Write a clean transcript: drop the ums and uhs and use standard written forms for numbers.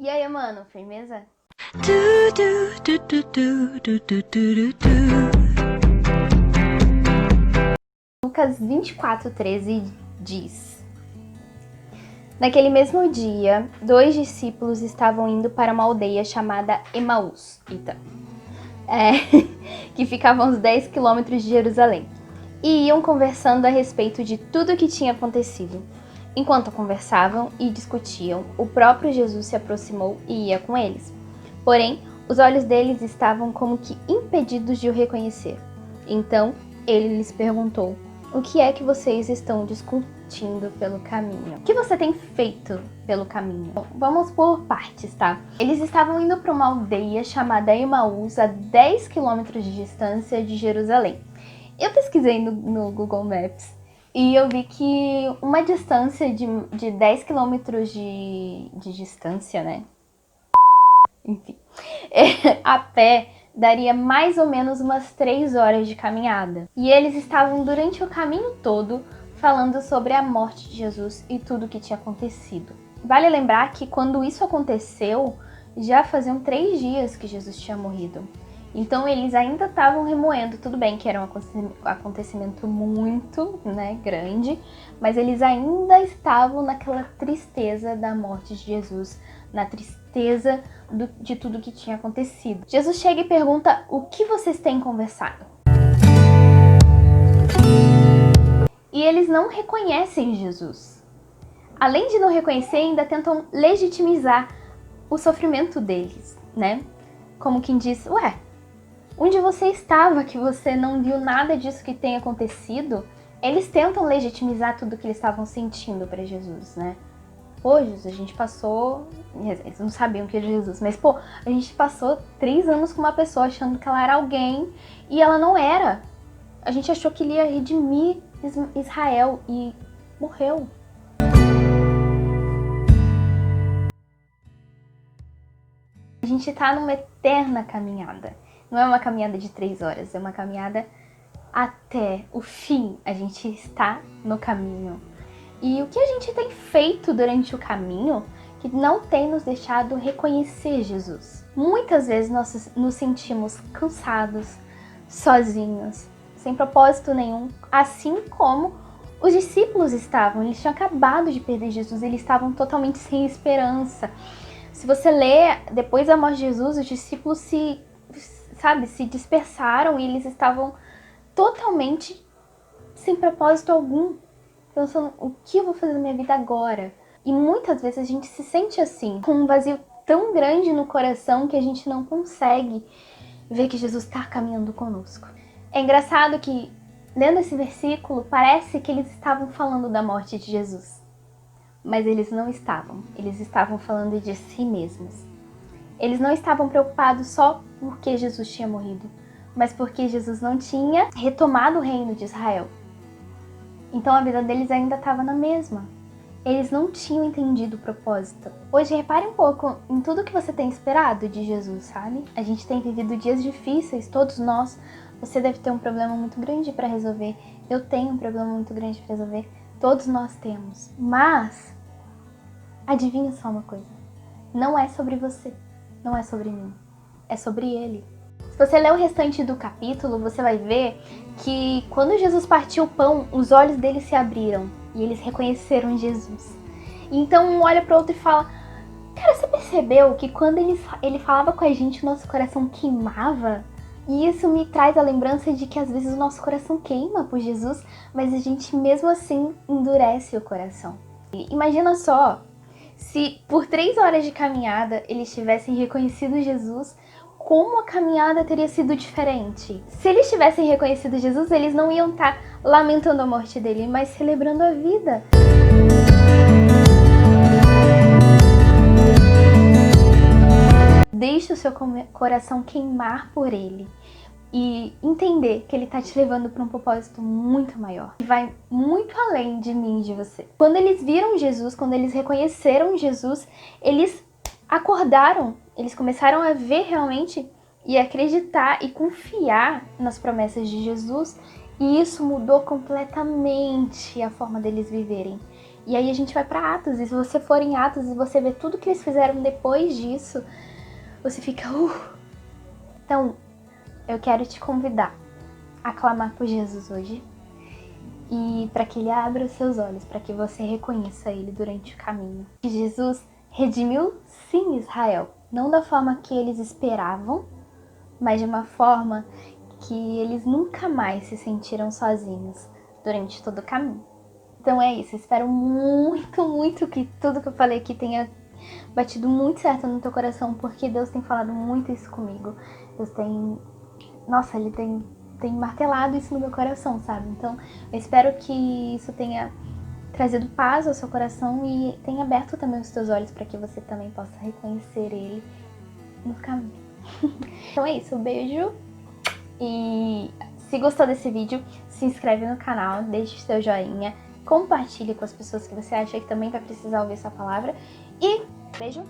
E aí, mano, firmeza? Lucas 24:13 diz: Naquele mesmo dia, 2 discípulos estavam indo para uma aldeia chamada Emaús, que ficava a uns 10 quilômetros de Jerusalém, e iam conversando a respeito de tudo o que tinha acontecido. Enquanto conversavam e discutiam, o próprio Jesus se aproximou e ia com eles. Porém, os olhos deles estavam como que impedidos de o reconhecer. Então, ele lhes perguntou: o que é que vocês estão discutindo pelo caminho? O que você tem feito pelo caminho? Bom, vamos por partes, tá? Eles estavam indo para uma aldeia chamada Emaús, a 10 quilômetros de distância de Jerusalém. Eu pesquisei no Google Maps e eu vi que uma distância de 10 quilômetros de distância, né? Enfim, a pé daria mais ou menos umas 3 horas de caminhada. E eles estavam durante o caminho todo falando sobre a morte de Jesus e tudo o que tinha acontecido. Vale lembrar que quando isso aconteceu, já faziam 3 dias que Jesus tinha morrido. Então eles ainda estavam remoendo, tudo bem que era um acontecimento muito, grande, mas eles ainda estavam naquela tristeza da morte de Jesus, na tristeza de tudo que tinha acontecido. Jesus chega e pergunta: o que vocês têm conversado? E eles não reconhecem Jesus. Além de não reconhecer, ainda tentam legitimizar o sofrimento deles, né? Como quem diz: ué, onde você estava que você não viu nada disso que tem acontecido? Eles tentam legitimizar tudo que eles estavam sentindo para Jesus, né? Pô, Jesus, a gente passou... Eles não sabiam que era Jesus, mas pô, a gente passou 3 anos com uma pessoa achando que ela era alguém e ela não era. A gente achou que ele ia redimir Israel e morreu. A gente tá numa eterna caminhada. Não é uma caminhada de 3 horas, é uma caminhada até o fim. A gente está no caminho. E o que a gente tem feito durante o caminho que não tem nos deixado reconhecer Jesus? Muitas vezes nós nos sentimos cansados, sozinhos, sem propósito nenhum, assim como os discípulos estavam. Eles tinham acabado de perder Jesus, eles estavam totalmente sem esperança. Se você ler, depois da morte de Jesus, os discípulos se dispersaram e eles estavam totalmente sem propósito algum, pensando: o que eu vou fazer na minha vida agora? E muitas vezes a gente se sente assim, com um vazio tão grande no coração que a gente não consegue ver que Jesus está caminhando conosco. É engraçado que, lendo esse versículo, parece que eles estavam falando da morte de Jesus. Mas eles não estavam. Eles estavam falando de si mesmos. Eles não estavam preocupados só porque Jesus tinha morrido, mas porque Jesus não tinha retomado o reino de Israel. Então a vida deles ainda estava na mesma. Eles não tinham entendido o propósito. Hoje, repare um pouco em tudo que você tem esperado de Jesus, sabe? A gente tem vivido dias difíceis, todos nós. Você deve ter um problema muito grande para resolver. Eu tenho um problema muito grande para resolver. Todos nós temos. Mas, adivinha só uma coisa. Não é sobre você. Não é sobre mim. É sobre Ele. Se você ler o restante do capítulo, você vai ver que quando Jesus partiu o pão, os olhos deles se abriram e eles reconheceram Jesus. E então um olha para o outro e fala: cara, você percebeu que quando ele falava com a gente, o nosso coração queimava? E isso me traz a lembrança de que às vezes o nosso coração queima por Jesus, mas a gente mesmo assim endurece o coração. E imagina só, se por 3 horas de caminhada eles tivessem reconhecido Jesus, como a caminhada teria sido diferente? Se eles tivessem reconhecido Jesus, eles não iam estar lamentando a morte dele, mas celebrando a vida. Deixe o seu coração queimar por ele e entender que ele está te levando para um propósito muito maior, que vai muito além de mim e de você. Quando eles viram Jesus, quando eles reconheceram Jesus, eles acordaram, eles começaram a ver realmente e acreditar e confiar nas promessas de Jesus, e isso mudou completamente a forma deles viverem. E aí a gente vai pra Atos, e se você for em Atos e você ver tudo que eles fizeram depois disso, você fica... Então, eu quero te convidar a clamar por Jesus hoje. E para que ele abra os seus olhos, para que você reconheça ele durante o caminho. Que Jesus redimiu, sim, Israel. Não da forma que eles esperavam, mas de uma forma que eles nunca mais se sentiram sozinhos durante todo o caminho. Então é isso, eu espero muito, muito que tudo que eu falei aqui tenha batido muito certo no teu coração, porque Deus tem falado muito isso comigo. Deus tem... Nossa, Ele tem martelado isso no meu coração, sabe? Então eu espero que isso tenha trazido paz ao seu coração e tenha aberto também os teus olhos para que você também possa reconhecer Ele no caminho. Então é isso, um beijo. E se gostou desse vídeo, se inscreve no canal, deixe seu joinha, compartilhe com as pessoas que você acha que também vai precisar ouvir essa palavra. E beijo!